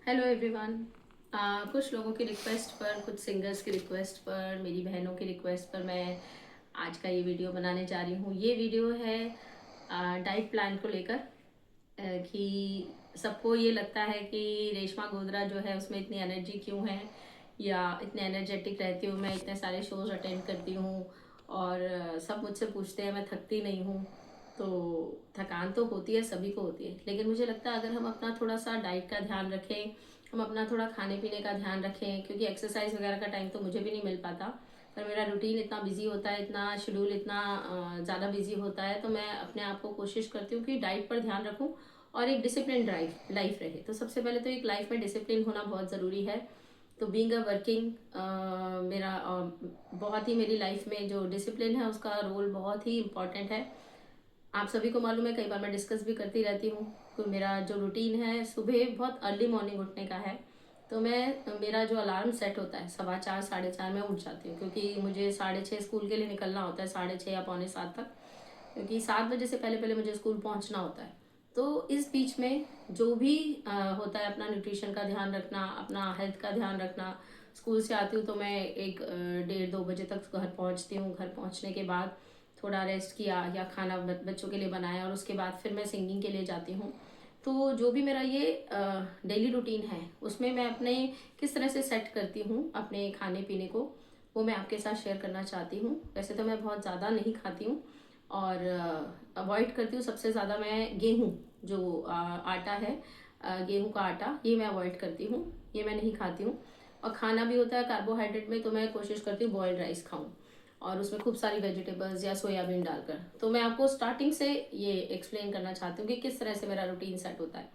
Hello everyone. कुछ लोगों की रिक्वेस्ट पर, कुछ सिंगर्स की रिक्वेस्ट पर, मेरी बहनों की रिक्वेस्ट पर मैं आज का ये वीडियो बनाने जा रही हूँ। ये वीडियो है डाइट प्लान को लेकर। कि सबको ये लगता है कि रेशमा गोदरा जो है उसमें इतनी एनर्जी क्यों है, या इतने एनर्जेटिक रहती हूँ मैं, इतने सारे शोज अटेंड करती हूँ और सब मुझसे पूछते हैं मैं थकती नहीं हूँ। तो थकान तो होती है, सभी को होती है, लेकिन मुझे लगता है अगर हम अपना थोड़ा सा डाइट का ध्यान रखें, हम अपना थोड़ा खाने पीने का ध्यान रखें, क्योंकि एक्सरसाइज वगैरह का टाइम तो मुझे भी नहीं मिल पाता, पर मेरा रूटीन इतना बिजी होता है, इतना शेड्यूल इतना ज़्यादा बिजी होता है, तो मैं अपने आप को कोशिश करती हूँ कि डाइट पर ध्यान रखूँ और एक डिसिप्लिन लाइफ रहे। तो सबसे पहले तो एक लाइफ में डिसिप्लिन होना बहुत ज़रूरी है। तो बीइंग अ वर्किंग, मेरा बहुत ही मेरी लाइफ में जो डिसिप्लिन है उसका रोल बहुत ही इम्पॉर्टेंट है। आप सभी को मालूम है, कई बार मैं डिस्कस भी करती रहती हूँ। तो मेरा जो रूटीन है सुबह बहुत अर्ली मॉर्निंग उठने का है। तो मेरा जो अलार्म सेट होता है 4:15 4:30 में उठ जाती हूँ, क्योंकि मुझे 6:30 स्कूल के लिए निकलना होता है, 6:30 या 6:45 तक, क्योंकि 7 बजे से पहले पहले मुझे स्कूल पहुँचना होता है। तो इस बीच में जो भी होता है, अपना न्यूट्रिशन का ध्यान रखना, अपना हेल्थ का ध्यान रखना। स्कूल से आती हूँ तो मैं एक 1:30 2 बजे तक घर पहुँचती हूँ। घर पहुँचने के बाद थोड़ा रेस्ट किया या खाना बच्चों के लिए बनाया, और उसके बाद फिर मैं सिंगिंग के लिए जाती हूँ। तो जो भी मेरा ये डेली रूटीन है उसमें मैं अपने किस तरह से सेट करती हूँ अपने खाने पीने को, वो मैं आपके साथ शेयर करना चाहती हूँ। वैसे तो मैं बहुत ज़्यादा नहीं खाती हूँ और अवॉइड करती हूँ सबसे ज़्यादा मैं गेहूँ, जो आटा है, गेहूँ का आटा, ये मैं अवॉइड करती हूँ, ये मैं नहीं खाती हूँ। और खाना भी होता है कार्बोहाइड्रेट में, तो मैं कोशिश करती हूँ बॉयल्ड राइस खाऊं और उसमें खूब सारी वेजिटेबल्स या सोयाबीन डालकर। तो मैं आपको स्टार्टिंग से ये एक्सप्लेन करना चाहती हूँ कि किस तरह से मेरा रूटीन सेट होता है।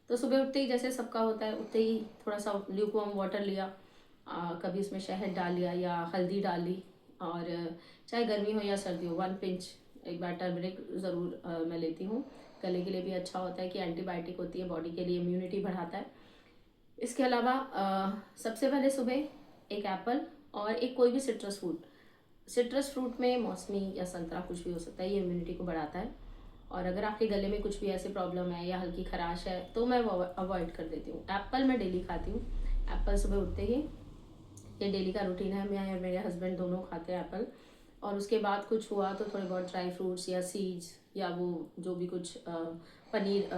तो सुबह उठते ही जैसे सबका होता है, उठते ही थोड़ा सा ल्यूक वार्म वाटर लिया, कभी उसमें शहद डाल लिया या हल्दी डाल ली, और चाहे गर्मी हो या सर्दी हो, 1 पिंच एक बार टर्मरिक ज़रूर मैं लेती हूँ। गले के लिए भी अच्छा होता है कि एंटीबायोटिक होती है, बॉडी के लिए इम्यूनिटी बढ़ाता है। इसके अलावा सबसे पहले सुबह एक एप्पल और एक कोई भी सिट्रस फ्रूट में मौसमी या संतरा कुछ भी हो सकता है, ये इम्यूनिटी को बढ़ाता है। और अगर आपके गले में कुछ भी ऐसी प्रॉब्लम है या हल्की खराश है तो मैं वो अवॉइड कर देती हूँ। एप्पल मैं डेली खाती हूँ, एप्पल सुबह उठते ही, ये डेली का रूटीन है। मैं और मेरे हस्बैंड दोनों खाते हैं एप्पल। और उसके बाद कुछ हुआ तो थोड़े बहुत ड्राई फ्रूट्स या सीड्स, या वो जो भी कुछ पनीर,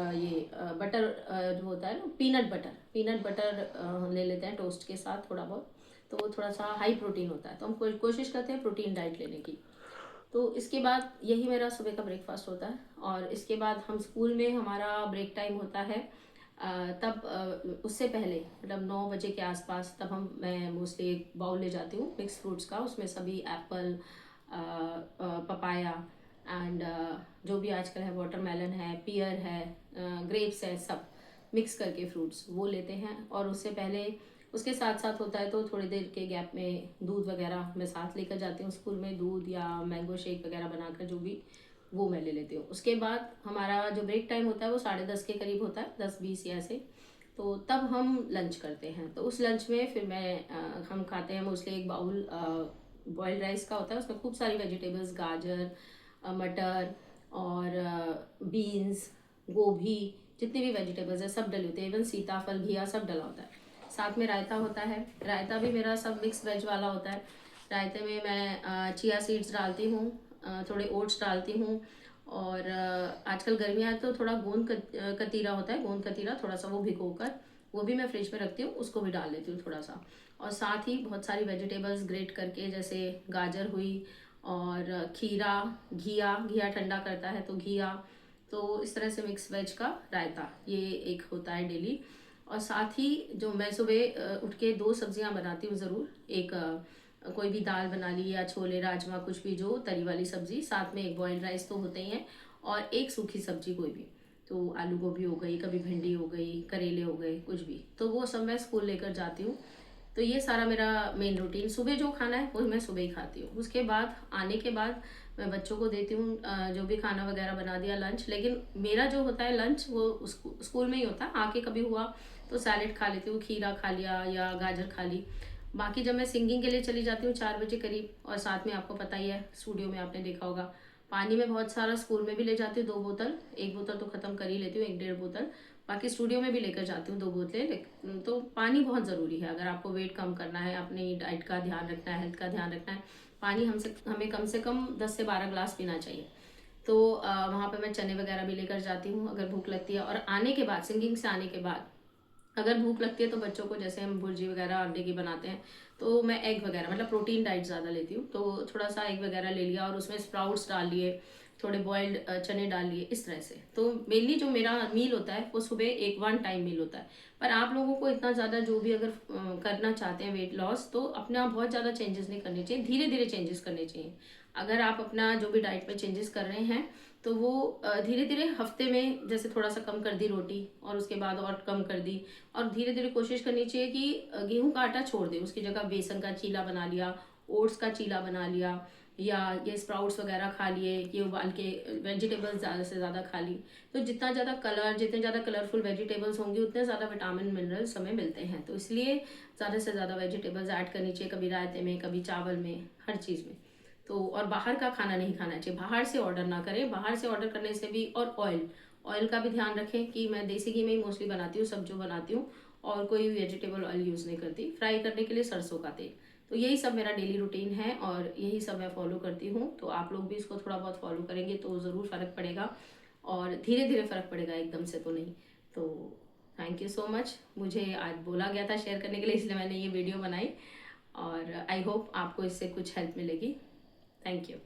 बटर, जो होता है ना, पीनट बटर ले लेते हैं टोस्ट के साथ थोड़ा बहुत। तो वो थोड़ा सा हाई प्रोटीन होता है, तो हम कोशिश करते हैं प्रोटीन डाइट लेने की। तो इसके बाद यही मेरा सुबह का ब्रेकफास्ट होता है। और इसके बाद हम स्कूल में, हमारा ब्रेक टाइम होता है तब उससे पहले मतलब 9 बजे के आसपास, तब मैं मोस्टली एक बाउल ले जाती हूँ मिक्स फ्रूट्स का। उसमें सभी एप्पल, पपाया एंड जो भी आजकल है, वाटरमेलन है, पियर है, ग्रेप्स है, सब मिक्स करके फ्रूट्स वो लेते हैं। और उससे पहले, उसके साथ साथ होता है तो थोड़ी देर के गैप में दूध वगैरह मैं साथ लेकर जाती हूँ स्कूल में, दूध या मैंगो शेक वगैरह बनाकर, जो भी वो मैं ले लेती हूँ। उसके बाद हमारा जो ब्रेक टाइम होता है वो 10:30 के करीब होता है, 10:20 या ऐसे। तो तब हम लंच करते हैं। तो उस लंच में फिर हम खाते हैं मोस्टली एक बाउल बॉयल्ड राइस का होता है। उसमें खूब सारी वेजिटेबल्स, गाजर, मटर और बीन्स, गोभी, जितनी भी वेजिटेबल्स है सब डली होती है, इवन सीताफल, घिया सब डला होता है। साथ में रायता होता है, रायता भी मेरा सब मिक्स वेज वाला होता है। रायते में मैं चिया सीड्स डालती हूँ, थोड़े ओट्स डालती हूँ, और आजकल गर्मियाँ है तो थोड़ा कतीरा होता है, गोंद कतीरा, थोड़ा सा वो भिगोकर वो भी मैं फ्रिज में रखती हूँ, उसको भी डाल लेती हूँ थोड़ा सा। और साथ ही बहुत सारी वेजिटेबल्स ग्रेट करके, जैसे गाजर हुई, और खीरा, घिया, घिया ठंडा करता है तो घिया। तो इस तरह से मिक्स वेज का रायता ये एक होता है डेली। और साथ ही जो मैं सुबह उठ के 2 सब्जियां बनाती हूँ ज़रूर। एक कोई भी दाल बना ली, या छोले राजमा, कुछ भी जो तरी वाली सब्जी, साथ में एक बॉइल्ड राइस तो होते ही हैं, और एक सूखी सब्जी कोई भी। तो आलू गोभी हो गई, कभी भिंडी हो गई, करेले हो गए, कुछ भी, तो वो सब मैं स्कूल लेकर जाती हूँ। तो ये सारा मेरा मेन रूटीन, सुबह जो खाना है वो मैं सुबह ही खाती हूँ। उसके बाद आने के बाद मैं बच्चों को देती हूँ जो भी खाना वगैरह बना दिया, लंच। लेकिन मेरा जो होता है लंच वो स्कूल में ही होता है। आके कभी हुआ तो सैलेड खा लेती हूँ, खीरा खा लिया या गाजर खा ली। बाकी जब मैं सिंगिंग के लिए चली जाती हूँ 4 बजे करीब, और साथ में आपको पता ही है स्टूडियो में आपने देखा होगा, पानी में बहुत सारा स्कूल में भी ले जाती हूँ, 2 बोतल, 1 बोतल तो ख़त्म कर ही लेती हूँ, 1 1.5 बोतल। बाकी स्टूडियो में भी लेकर जाती हूँ 2 बोतलें, लेकिन तो पानी बहुत ज़रूरी है। अगर आपको वेट कम करना है, अपनी डाइट का ध्यान रखना है, हेल्थ का ध्यान रखना है, पानी हमें कम से कम 10 से 12 ग्लास पीना चाहिए। तो वहाँ पे मैं चने वगैरह भी लेकर जाती हूँ अगर भूख लगती है। और आने के बाद, सिंगिंग से आने के बाद अगर भूख लगती है तो बच्चों को, जैसे हम भुर्जी वगैरह अंडे की बनाते हैं, तो मैं एग वगैरह, मतलब प्रोटीन डाइट ज़्यादा लेती हूँ, तो थोड़ा सा एग वगैरह ले लिया और उसमें स्प्राउट्स डाल लिए, थोड़े बॉइल्ड चने डाल लिए, इस तरह से। तो मेनली जो मेरा मील होता है वो सुबह एक 1 टाइम मील होता है। पर आप लोगों को इतना ज़्यादा जो भी अगर करना चाहते हैं वेट लॉस, तो अपने आप बहुत ज़्यादा चेंजेस नहीं करने चाहिए, धीरे धीरे चेंजेस करने चाहिए। अगर आप अपना जो भी डाइट में चेंजेस कर रहे हैं, तो वो धीरे धीरे हफ्ते में जैसे थोड़ा सा कम कर दी रोटी, और उसके बाद और कम कर दी, और धीरे धीरे कोशिश करनी चाहिए कि गेहूं का आटा छोड़ दे, उसकी जगह बेसन का चीला बना लिया, ओट्स का चीला बना लिया, या ये स्प्राउट्स वगैरह खा लिए, ये उबाल के वेजिटेबल्स ज़्यादा से ज़्यादा खा ली। तो जितने ज़्यादा कलरफुल वेजिटेबल्स होंगी, उतने ज़्यादा विटामिन मिनरल्स हमें मिलते हैं। तो इसलिए ज़्यादा से ज़्यादा वेजिटेबल्स ऐड करनी चाहिए, कभी रायते में, कभी चावल में, हर चीज़ में। तो और बाहर का खाना नहीं खाना चाहिए, बाहर से ऑर्डर ना करें। बाहर से ऑर्डर करने से भी, और ऑयल का भी ध्यान रखें कि मैं देसी घी में ही मोस्टली बनाती हूँ, सब जो बनाती हूँ, और कोई वेजिटेबल ऑयल यूज़ नहीं करती। फ्राई करने के लिए सरसों का तेल। तो यही सब मेरा डेली रूटीन है और यही सब मैं फॉलो करती हूँ। तो आप लोग भी इसको थोड़ा बहुत फॉलो करेंगे तो ज़रूर फ़र्क पड़ेगा, और धीरे धीरे फ़र्क पड़ेगा, एकदम से तो नहीं। तो थैंक यू सो मच। मुझे आज बोला गया था शेयर करने के लिए, इसलिए मैंने ये वीडियो बनाई, और आई होप आपको इससे कुछ हेल्प मिलेगी। Thank you.